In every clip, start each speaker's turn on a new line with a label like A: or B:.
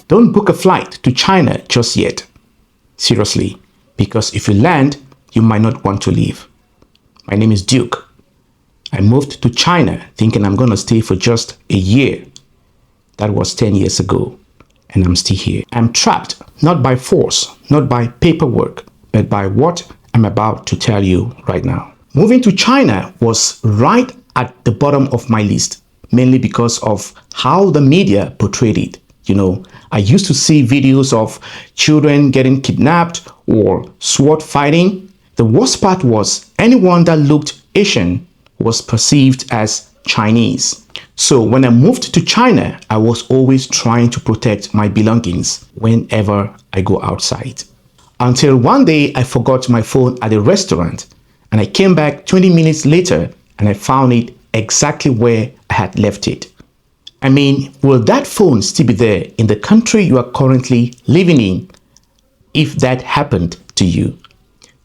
A: Don't book a flight to China just yet. Seriously, because if you land, you might not want to leave. My name is Duke. I moved to China thinking I'm going to stay for just a year. That was 10 years ago, and I'm still here. I'm trapped, not by force, not by paperwork, but by what I'm about to tell you right now. Moving to China was right at the bottom of my list, mainly because of how the media portrayed it. I used to see videos of children getting kidnapped or sword fighting. The worst part was anyone that looked Asian was perceived as Chinese. So when I moved to China, I was always trying to protect my belongings whenever I go outside. Until one day I forgot my phone at a restaurant, and I came back 20 minutes later and I found it exactly where I had left it. I mean, will that phone still be there in the country you are currently living in if that happened to you?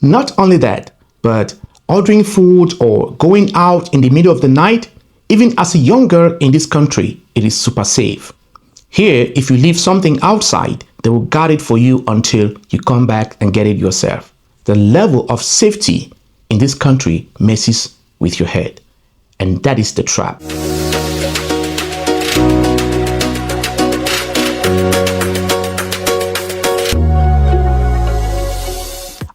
A: Not only that, but ordering food or going out in the middle of the night, even as a young girl in this country, it is super safe. Here, if you leave something outside, they will guard it for you until you come back and get it yourself. The level of safety in this country messes with your head. And that is the trap.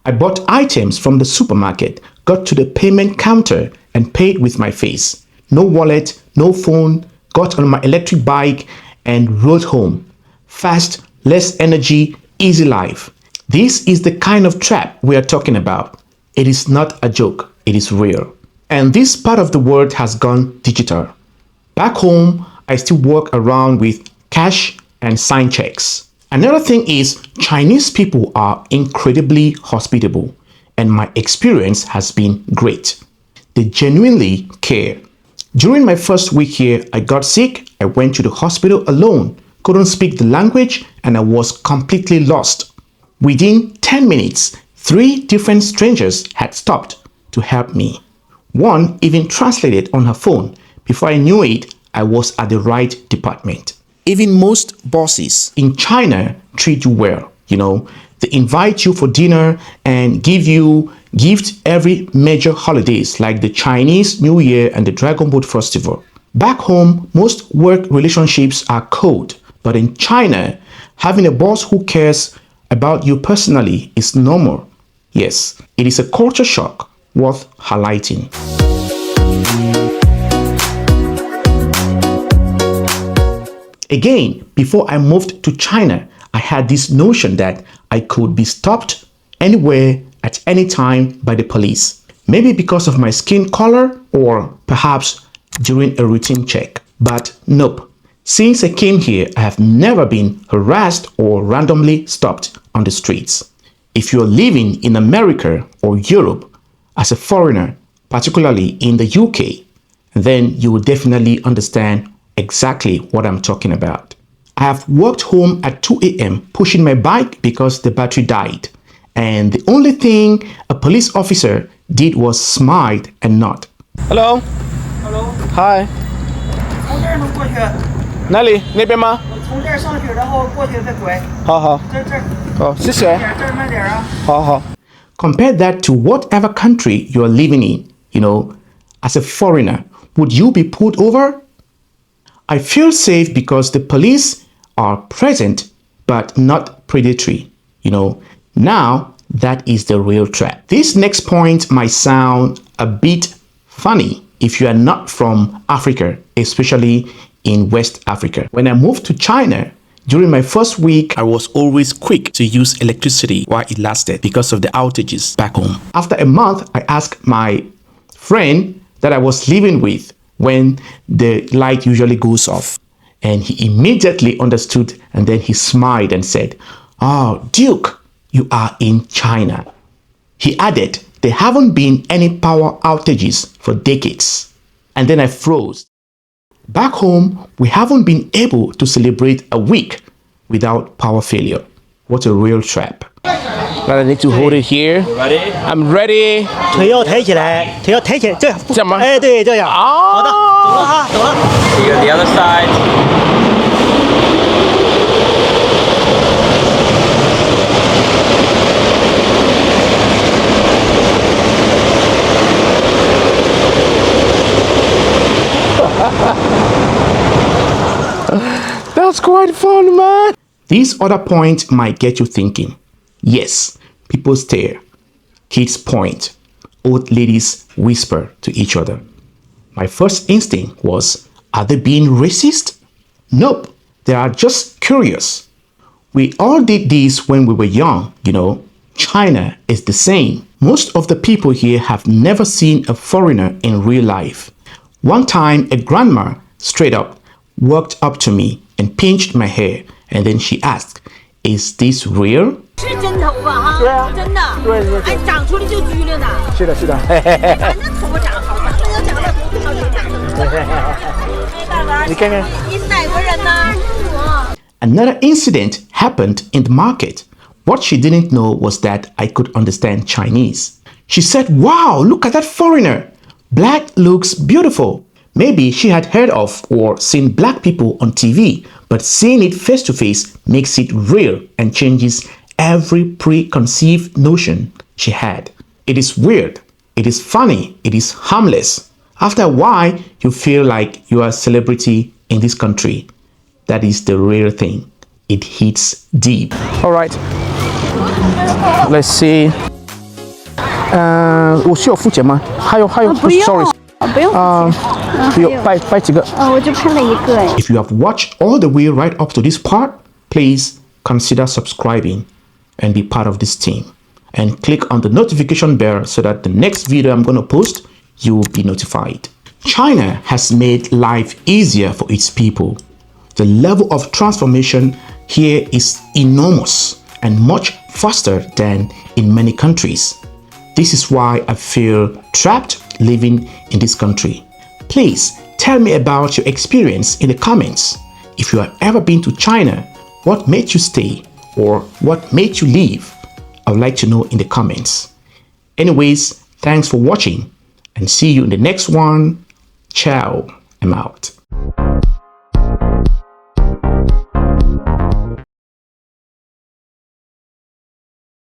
A: I bought items from the supermarket, got to the payment counter and paid with my face. No wallet, no phone, got on my electric bike and rode home. Fast, less energy, easy life. This is the kind of trap we are talking about. It is not a joke, it is real. And this part of the world has gone digital. Back home, I still walk around with cash and sign checks. Another thing is Chinese people are incredibly hospitable, and my experience has been great. They genuinely care. During my first week here, I got sick. I went to the hospital alone, couldn't speak the language, and I was completely lost. Within 10 minutes, 3 different strangers had stopped to help me. One even translated on her phone. Before I knew it, I was at the right department. Even most bosses in China treat you well. They invite you for dinner and give you gifts every major holidays like the Chinese New Year and the Dragon Boat Festival. Back home, most work relationships are cold, but in China, having a boss who cares about you personally is normal. Yes, it is a culture shock worth highlighting. Again, before I moved to China, I had this notion that I could be stopped anywhere at any time by the police. Maybe because of my skin color or perhaps during a routine check. But nope. Since I came here, I have never been harassed or randomly stopped on the streets. If you're living in America or Europe as a foreigner, particularly in the UK, then you will definitely understand exactly what I'm talking about. I have walked home at 2 a.m. pushing my bike because the battery died. And the only thing a police officer did was smile and nod.
B: Hello.
C: Hello.
B: Hi.
C: 从这儿能过去？
B: 哪里？那边吗？
C: 我从这儿上去，然后过去再拐。
B: 好好。
C: 这。
B: 好，谢谢。
C: 这儿慢点啊。
B: 好好。
A: Compare that to whatever country you are living in. As a foreigner, would you be pulled over? I feel safe because the police are present but not predatory. Now that is the real trap. This next point might sound a bit funny if you are not from Africa, especially in West Africa. When I moved to China, during my first week, I was always quick to use electricity while it lasted because of the outages back home. After a month, I asked my friend that I was living with when the light usually goes off. And he immediately understood, and then he smiled and said, "Oh, Duke, you are in China." He added, "There haven't been any power outages for decades." And then I froze. Back home, we haven't been able to celebrate a week without power failure. What a real trap.
B: I need to hold it here.
C: Ready?
B: I'm ready.
D: 腿要抬起来，腿要抬起来，这样。
B: 这样吗？
D: 哎，对，这样。好的，走了哈，走了。
C: The other side.
A: These other points might get you thinking. Yes, people stare, kids point, old ladies whisper to each other. My first instinct was, are they being racist? Nope, they are just curious. We all did this when we were young, you know. China is the same. Most of the people here have never seen a foreigner in real life. One time, a grandma straight up walked up to me and pinched my hair, and then she asked, "Is this real?"
E: 是真头发哈，
B: 对啊
E: 真的，
B: 对对对
E: 哎，长出来就拘了呢。
B: 是的，是的。
E: 反正头发长得好，长得又长得多好，就长得。大哥，
B: 你看看，
E: 你是哪国人呢？我。
A: Another incident happened in the market. What she didn't know was that I could understand Chinese. She said, "Wow, look at that foreigner. Black looks beautiful." Maybe she had heard of or seen black people on TV, but seeing it face to face makes it real and changes every preconceived notion she had. It is weird, it is funny, it is harmless. After a while, you feel like you are a celebrity in this country. That is the real thing. It hits deep.
B: All right. Let's see. 我需要付钱吗？还有
F: 不用
B: ，sorry，
F: 不用
B: 不用，拜几个。
F: 我就拍了一个哎。
A: If you have watched all the way right up to this part, please consider subscribing and be part of this team. And click on the notification bell so that the next video I'm going to post, you will be notified. China has made life easier for its people. The level of transformation here is enormous and much faster than in many countries. This is why I feel trapped living in this country. Please tell me about your experience in the comments. If you have ever been to China, what made you stay or what made you leave? I would like to know in the comments. Anyways, thanks for watching and see you in the next one. Ciao, I'm out.